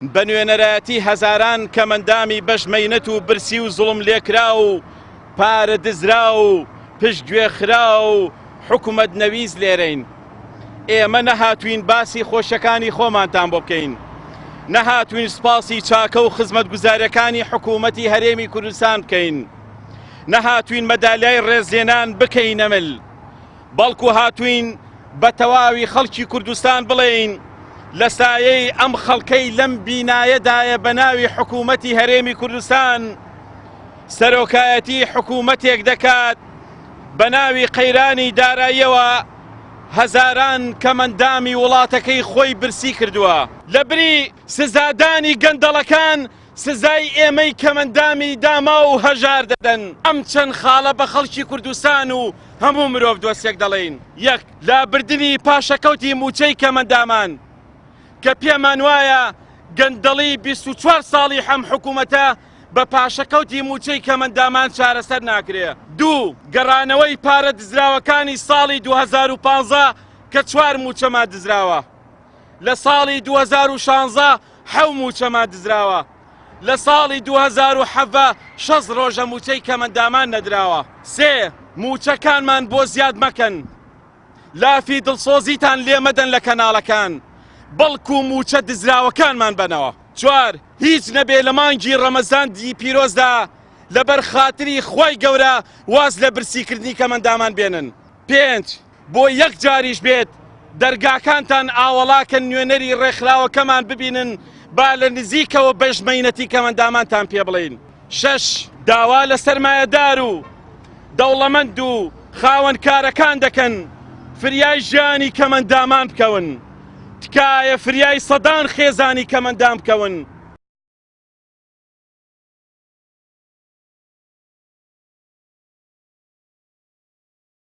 بە نوێنەرایەتی هەزاران کەمەندامی بەشمەینەت و برسی و زوڵم لێکرا و پارە دزرا و پشت گوێخرا و حکومەت نەویست لێرەین. ئێمە نەهاتوین باسی خۆشەکانی خۆمانتان بۆ بکەین، نەهاتوین سپاسی چاکە و خزمەتگوزاریەکانی حکوومەتی هەرێمی کوردستان بکەین، نەهاتوین مەدالیای ڕێزلێنان بکەین نەمل، بەڵکو هاتوین بە تەواوی خەڵکی کوردستان بڵێین لە سایەی ئەم خەڵکەی لەم بینایەدایە بە ناوی حکوومەتی هەرێمی کوردستان سەرۆکایەتی حکوومەتێک دەکات بە ناوی قەیرانی داراییەوە هەزاران کەمەندامی وڵاتەکەی خۆی برسی کردووە. لە بری سزادانی گەندەڵەکان سزای ئێمەی کەمەندامی داما و هەژار دەدەن. ئەم چەند خاڵە بە خەڵکی کوردستان و هەموو مرۆڤ دۆستێک دەڵێن. یەک، لابردنی پاشەکەوتی موچەی کەمەندامان کە پێمان وایە گەندەڵی 24 ساڵی هەم حکوومەتە بە پاشەکەوتی موچەی کەمەندامان چارەسەر ناکرێ. دوو، گەڕانەوەی پارە دزراوەکانی ساڵی 2015 کە 4 موچەمان دزراوە. لە ساڵی 2016 7 موچەمان دزراوە. لە ساڵی 2017 6 ڕۆژە موچەی کەمەندامان نەدراوە. سێ، موچەکانمان بۆ زیاد مەکەن، لافی دڵسۆزیتان لێ مەدەن لە کەناڵەکان، بەڵکو موچە دزراوەکانمان بنەوە. چوار، هیچ نەبێ لە مانگی ڕەمەزاندی پیرۆزدا لەبەر خاتری خۆی گەورە واز لە برسیکردنی کەمەندامان بێنن. پێنج، بۆ یەک جاریش بێت دەرگاکانتان ئاوەڵاکەن نوێنەری ڕێکخراوەکەمان ببینن با لە نزیکەوە بەژمەینەتی کەمەندامانتان پێ بڵێن. شەش، داوا لە سەرمایەدار و دەوڵەمەند و خاوەنکارەکان دەکەن فریای ژیانی کەمەندامان بکەون، تکایە فریای سەدان خێزانی کەمەندام بکەون.